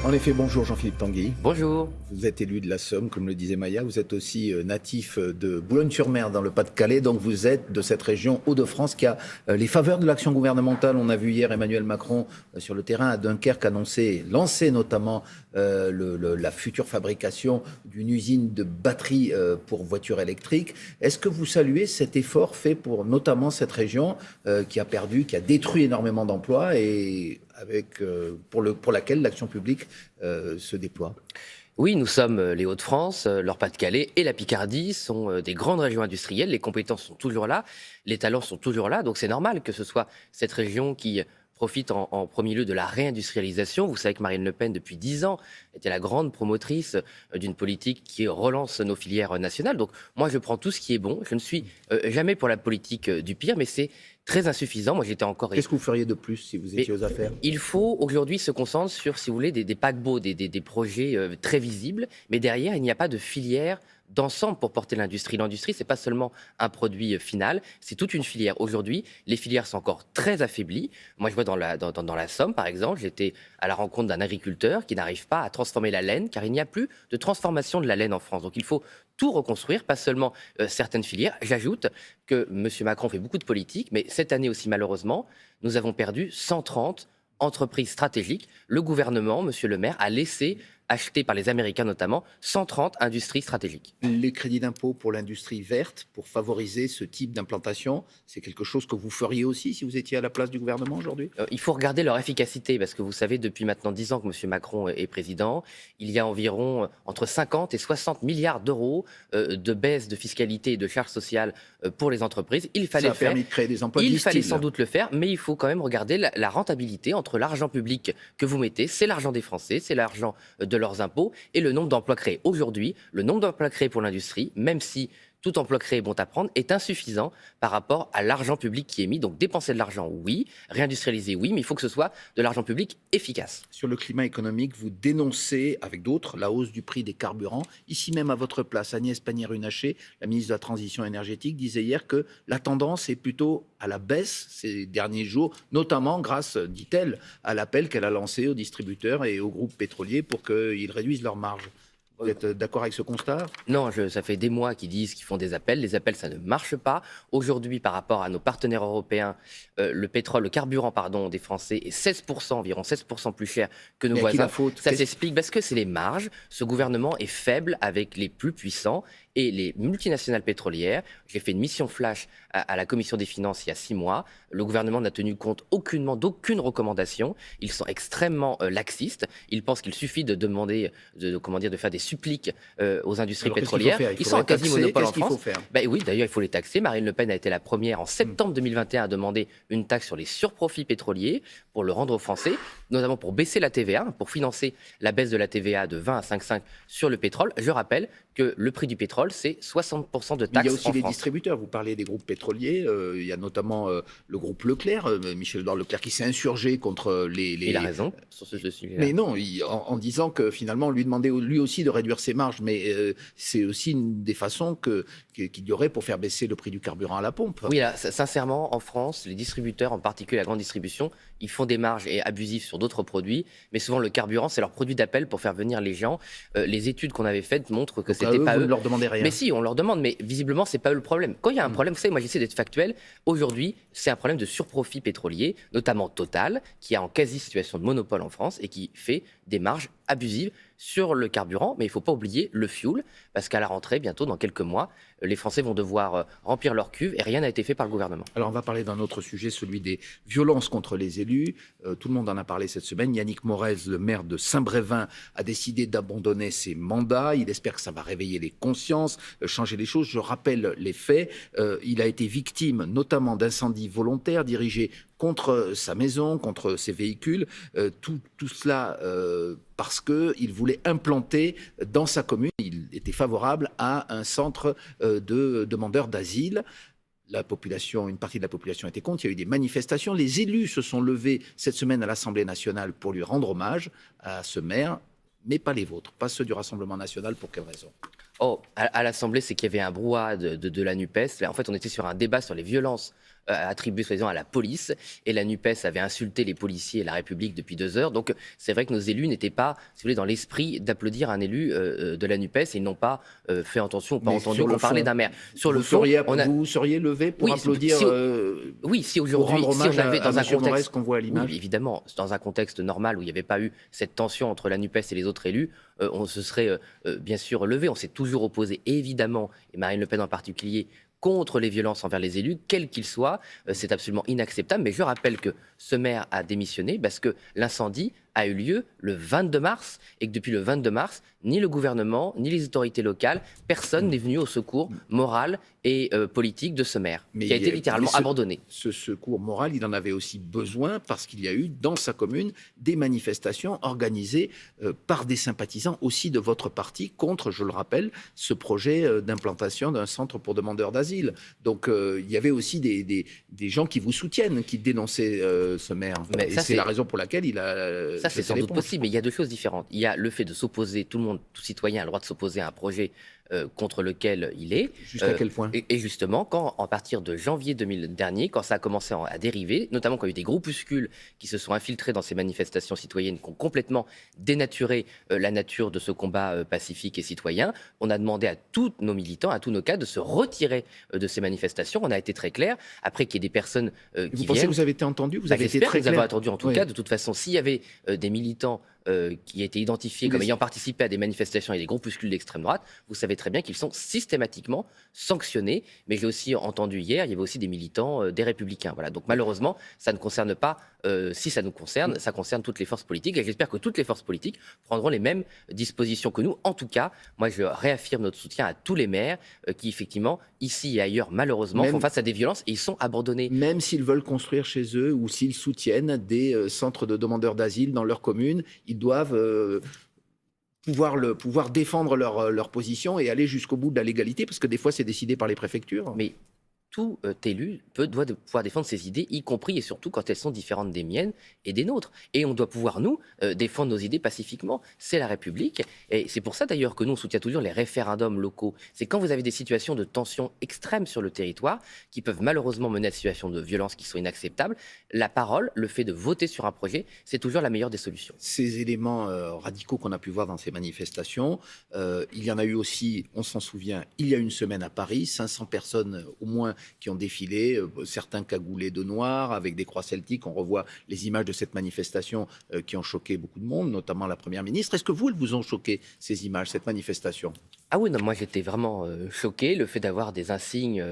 En effet, bonjour Jean-Philippe Tanguy. Bonjour. Vous êtes élu de la Somme, comme le disait Maya. Vous êtes aussi natif de Boulogne-sur-Mer, dans le Pas-de-Calais. Donc vous êtes de cette région Hauts-de-France qui a les faveurs de l'action gouvernementale. On a vu hier Emmanuel Macron sur le terrain à Dunkerque lancer notamment la future fabrication d'une usine de batteries pour voitures électriques. Est-ce que vous saluez cet effort fait pour notamment cette région qui a détruit énormément d'emplois et pour laquelle l'action publique se déploie? Oui, nous sommes les Hauts-de-France, leur Pas-de-Calais et la Picardie sont des grandes régions industrielles. Les compétences sont toujours là, les talents sont toujours là. Donc c'est normal que ce soit cette région qui profite en premier lieu de la réindustrialisation. Vous savez que Marine Le Pen, depuis 10 ans, était la grande promotrice d'une politique qui relance nos filières nationales. Donc moi, je prends tout ce qui est bon. Je ne suis jamais pour la politique du pire, mais c'est très insuffisant. Moi, j'étais encore... Qu'est-ce que vous feriez de plus si vous étiez aux affaires? Il faut aujourd'hui se concentrer sur, si vous voulez, des paquebots, des projets très visibles, mais derrière, il n'y a pas de filière d'ensemble pour porter l'industrie. L'industrie, c'est pas seulement un produit final, c'est toute une filière. Aujourd'hui, les filières sont encore très affaiblies. Moi, je vois dans la Somme, par exemple, j'étais à la rencontre d'un agriculteur qui n'arrive pas à transformer la laine, car il n'y a plus de transformation de la laine en France. Donc, il faut tout reconstruire, pas seulement certaines filières. J'ajoute que M. Macron fait beaucoup de politique, mais cette année aussi, malheureusement, nous avons perdu 130 entreprises stratégiques. Le gouvernement, M. Le Maire, a laissé acheter par les Américains notamment 130 industries stratégiques. Les crédits d'impôt pour l'industrie verte, pour favoriser ce type d'implantation, c'est quelque chose que vous feriez aussi si vous étiez à la place du gouvernement aujourd'hui? Il faut regarder leur efficacité, parce que vous savez, depuis maintenant 10 ans que M. Macron est président, il y a environ entre 50 et 60 milliards d'euros de baisse de fiscalité et de charges sociales pour les entreprises. Il fallait Ça a permis de créer des emplois, Il disent-ils. fallait sans doute le faire, mais il faut quand même regarder la rentabilité entre l'argent public que vous mettez, c'est l'argent des Français, c'est l'argent de leurs impôts, et le nombre d'emplois créés. Aujourd'hui, le nombre d'emplois créés pour l'industrie, même si tout emploi créé est bon à prendre, est insuffisant par rapport à l'argent public qui est mis. Donc dépenser de l'argent, oui. Réindustrialiser, oui. Mais il faut que ce soit de l'argent public efficace. Sur le climat économique, vous dénoncez, avec d'autres, la hausse du prix des carburants. Ici même, à votre place, Agnès Pannier-Runacher, la ministre de la Transition énergétique, disait hier que la tendance est plutôt à la baisse ces derniers jours, notamment grâce, dit-elle, à l'appel qu'elle a lancé aux distributeurs et aux groupes pétroliers pour qu'ils réduisent leurs marges. Vous êtes d'accord avec ce constat? Non, ça fait des mois qu'ils disent qu'ils font des appels. Les appels, ça ne marche pas. Aujourd'hui, par rapport à nos partenaires européens, le carburant, pardon, des Français est 16%, environ 16% plus cher que nos Mais à qui voisins. la faute? Ça s'explique parce que c'est les marges. Ce gouvernement est faible avec les plus puissants et les multinationales pétrolières. J'ai fait une mission flash à la Commission des finances il y a 6 mois. Le gouvernement n'a tenu compte aucunement d'aucune recommandation. Ils sont extrêmement laxistes. Ils pensent qu'il suffit de demander, de faire des suppliques aux industries Alors, pétrolières. Ils sont un quasi-monopole en France. Ben oui, d'ailleurs, il faut les taxer. Marine Le Pen a été la première en septembre 2021 à demander une taxe sur les surprofits pétroliers pour le rendre aux Français, notamment pour baisser la TVA, pour financer la baisse de la TVA de 20 à 5,5 sur le pétrole. Je rappelle que le prix du pétrole, c'est 60% de taxes en France. Il y a aussi les distributeurs. Vous parlez des groupes pétroliers. Il y a notamment le groupe Leclerc, Michel-Édouard Leclerc, qui s'est insurgé contre les... Il a raison sur ce sujet-là. Mais non, en disant que finalement, on lui demandait lui aussi de réduire ses marges. Mais c'est aussi une des façons qu'il y aurait pour faire baisser le prix du carburant à la pompe. Oui, là, sincèrement, en France, les distributeurs, en particulier la grande distribution, ils font des marges abusives sur d'autres produits, mais souvent le carburant, c'est leur produit d'appel pour faire venir les gens. Les études qu'on avait faites montrent que c'était pas eux. Vous ne leur demandez rien. Mais si, on leur demande, mais visiblement, c'est pas eux le problème. Quand il y a un problème, vous savez, moi j'essaie d'être factuel. Aujourd'hui, c'est un problème de surprofit pétrolier, notamment Total, qui est en quasi-situation de monopole en France et qui fait des marges abusives sur le carburant. Mais il ne faut pas oublier le fuel, parce qu'à la rentrée, bientôt, dans quelques mois, les Français vont devoir remplir leur cuve et rien n'a été fait par le gouvernement. Alors on va parler d'un autre sujet, celui des violences contre les élus. Tout le monde en a parlé cette semaine. Yannick Morez, le maire de Saint-Brévin, a décidé d'abandonner ses mandats. Il espère que ça va réveiller les consciences, changer les choses. Je rappelle les faits. Il a été victime notamment d'incendies volontaires dirigés contre sa maison, contre ses véhicules. Tout cela parce qu'il voulait implanter dans sa commune, il était favorable à un centre de demandeurs d'asile. La population, une partie de la population était contre, il y a eu des manifestations. Les élus se sont levés cette semaine à l'Assemblée nationale pour lui rendre hommage à ce maire, mais pas les vôtres, pas ceux du Rassemblement national. Pour quelle raison? À l'Assemblée, c'est qu'il y avait un brouhaha de la NUPES. Là, en fait, on était sur un débat sur les violences attribué soi-disant à la police, et la NUPES avait insulté les policiers et la République depuis 2 heures. Donc c'est vrai que nos élus n'étaient pas, si vous voulez, dans l'esprit d'applaudir un élu de la NUPES, et ils n'ont pas fait attention ou pas Mais entendu sur le qu'on parlait fond, d'un maire. Sur le vous fond, vous seriez levé pour Oui, applaudir, oui, si pour aujourd'hui, rendre si hommage on avait à dans un M. Moraes contexte, qu'on voit à l'image? oui, évidemment, dans un contexte normal où il n'y avait pas eu cette tension entre la NUPES et les autres élus, on se serait bien sûr levé. On s'est toujours opposé, évidemment, et Marine Le Pen en particulier, contre les violences envers les élus, quels qu'ils soient. C'est absolument inacceptable. Mais je rappelle que ce maire a démissionné parce que l'incendie a eu lieu le 22 mars et que depuis le 22 mars, ni le gouvernement, ni les autorités locales, personne n'est venu au secours moral et politique de ce maire, qui a été littéralement abandonné. Ce secours moral, il en avait aussi besoin parce qu'il y a eu dans sa commune des manifestations organisées par des sympathisants aussi de votre parti contre, je le rappelle, ce projet d'implantation d'un centre pour demandeurs d'asile. Donc il y avait aussi des gens qui vous soutiennent, qui dénonçaient ce maire. Mais et ça, c'est la raison pour laquelle il a... Ça, c'est sans doute possible, mais il y a 2 choses différentes. Il y a le fait de s'opposer, tout le monde, tout citoyen a le droit de s'opposer à un projet contre lequel il est. Jusqu'à quel point? Et justement, quand, à partir de janvier 2000 dernier, quand ça a commencé à dériver, notamment quand il y a eu des groupuscules qui se sont infiltrés dans ces manifestations citoyennes, qui ont complètement dénaturé la nature de ce combat pacifique et citoyen, on a demandé à tous nos militants, à tous nos cadres, de se retirer de ces manifestations. On a été très clair. Après qu'il y ait des personnes qui vous pensez viennent... que vous avez été entendu? Vous avez été J'espère très que nous avons clair? attendu en tout Oui. cas. De toute façon, s'il y avait des militants qui étaient identifiés comme ayant participé à des manifestations et des groupuscules d'extrême droite, vous savez très bien qu'ils sont systématiquement sanctionnés. Mais j'ai aussi entendu hier, il y avait aussi des militants des Républicains. Voilà. Donc malheureusement, ça ne concerne pas, si ça nous concerne, ça concerne toutes les forces politiques. Et j'espère que toutes les forces politiques prendront les mêmes dispositions que nous. En tout cas, moi je réaffirme notre soutien à tous les maires qui effectivement, ici et ailleurs, malheureusement, font face à des violences et ils sont abandonnés. Même s'ils veulent construire chez eux ou s'ils soutiennent des centres de demandeurs d'asile dans leur commune, ils doivent pouvoir défendre leur position et aller jusqu'au bout de la légalité, parce que des fois, c'est décidé par les préfectures. Mais tout élu doit pouvoir défendre ses idées, y compris et surtout quand elles sont différentes des miennes et des nôtres. Et on doit pouvoir, nous, défendre nos idées pacifiquement. C'est la République. Et c'est pour ça, d'ailleurs, que nous, on soutient toujours les référendums locaux. C'est quand vous avez des situations de tension extrême sur le territoire, qui peuvent malheureusement mener à des situations de violence qui sont inacceptables, la parole, le fait de voter sur un projet, c'est toujours la meilleure des solutions. Ces éléments radicaux qu'on a pu voir dans ces manifestations, il y en a eu aussi, on s'en souvient, il y a une semaine à Paris, 500 personnes au moins qui ont défilé, certains cagoulés de noir, avec des croix celtiques. On revoit les images de cette manifestation qui ont choqué beaucoup de monde, notamment la Première ministre. Est-ce que elles vous ont choqué, ces images, cette manifestation? Ah oui, non, moi j'étais vraiment choqué. Le fait d'avoir des insignes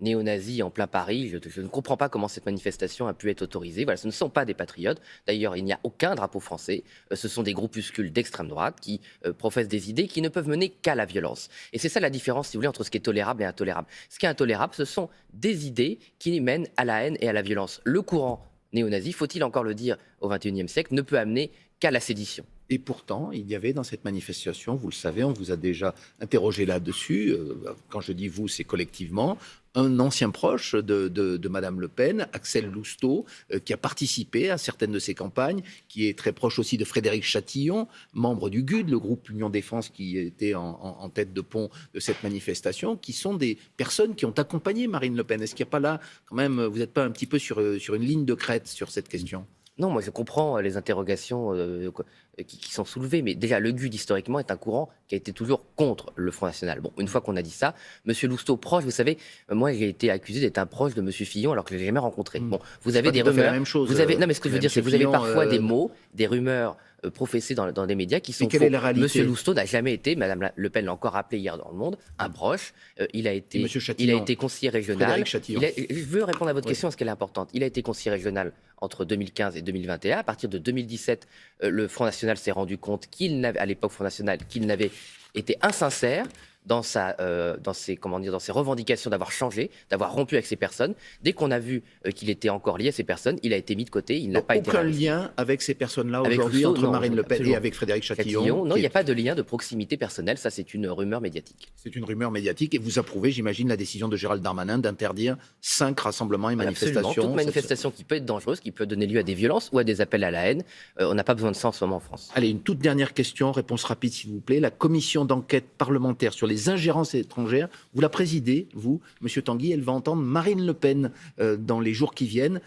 néo-nazis en plein Paris, je ne comprends pas comment cette manifestation a pu être autorisée. Voilà, ce ne sont pas des patriotes. D'ailleurs, il n'y a aucun drapeau français. Ce sont des groupuscules d'extrême droite qui professent des idées qui ne peuvent mener qu'à la violence. Et c'est ça la différence, si vous voulez, entre ce qui est tolérable et intolérable. Ce qui est intolérable, ce sont des idées qui mènent à la haine et à la violence. Le courant néo-nazi, faut-il encore le dire au XXIe siècle, ne peut amener qu'à la sédition. Et pourtant, il y avait dans cette manifestation, vous le savez, on vous a déjà interrogé là-dessus, quand je dis vous, c'est collectivement, un ancien proche de Madame Le Pen, Axel Lousteau, qui a participé à certaines de ses campagnes, qui est très proche aussi de Frédéric Chatillon, membre du GUD, le groupe Union Défense, qui était en tête de pont de cette manifestation, qui sont des personnes qui ont accompagné Marine Le Pen. Est-ce qu'il n'y a pas là, quand même, vous n'êtes pas un petit peu sur une ligne de crête sur cette question? Non, moi je comprends les interrogations qui sont soulevées, mais déjà le GUD historiquement est un courant qui a été toujours contre le Front National. Bon, une fois qu'on a dit ça, Monsieur Lousteau proche, vous savez, moi j'ai été accusé d'être un proche de Monsieur Fillon alors que je ne l'ai jamais rencontré. Bon, vous avez des rumeurs. La même chose, non, mais ce que je veux dire, c'est que vous avez parfois des mots, des rumeurs professées dans des médias qui sont quelle faux. est la réalité? Monsieur Lousteau n'a jamais été, Madame Le Pen l'a encore rappelé hier dans Le Monde, un proche. Il a été conseiller régional. Frédéric Chatillon. Je veux répondre à votre question parce qu'elle est importante. Il a été conseiller régional entre 2015 et 2021. À partir de 2017, le Front National s'est rendu compte à l'époque Front National, qu'il n'avait été insincère dans ses revendications d'avoir changé, d'avoir rompu avec ces personnes. Dès qu'on a vu qu'il était encore lié à ces personnes, il a été mis de côté, il n'a pas été réalisé. Aucun lien avec ces personnes-là aujourd'hui, entre Marine Le Pen et avec Frédéric Chatillon? Non, il n'y a pas de lien de proximité personnelle, ça c'est une rumeur médiatique. C'est une rumeur médiatique et vous approuvez, j'imagine, la décision de Gérald Darmanin d'interdire 5 rassemblements et manifestations. Absolument, toute manifestation qui peut être dangereuse, qui peut donner lieu à des violences ou à des appels à la haine, on n'a pas besoin de ça en ce moment en France. Allez, une toute dernière question, réponse rapide s'il vous plaît. La commission d'enquête parlementaire sur les ingérences étrangères. Vous la présidez, vous, Monsieur Tanguy. Elle va entendre Marine Le Pen dans les jours qui viennent.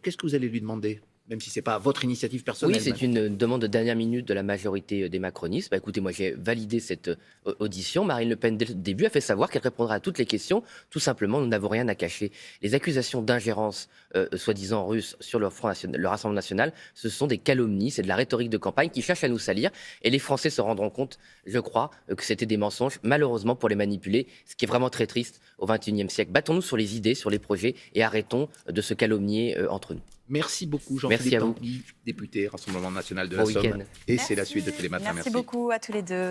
Qu'est-ce que vous allez lui demander ? Même si ce n'est pas votre initiative personnelle. Oui, c'est une demande de dernière minute de la majorité des macronistes. Écoutez, moi j'ai validé cette audition. Marine Le Pen, dès le début, a fait savoir qu'elle répondra à toutes les questions. Tout simplement, nous n'avons rien à cacher. Les accusations d'ingérence, soi-disant russe, sur le Rassemblement national, ce sont des calomnies, c'est de la rhétorique de campagne qui cherche à nous salir. Et les Français se rendront compte, je crois, que c'était des mensonges, malheureusement, pour les manipuler, ce qui est vraiment très triste au XXIe siècle. Battons-nous sur les idées, sur les projets, et arrêtons de se calomnier entre nous. Merci beaucoup, Merci Jean-Philippe à vous. Tanguy, député Rassemblement national de Bon la Somme. week-end. Et c'est la suite de Télématin. Merci beaucoup à tous les deux.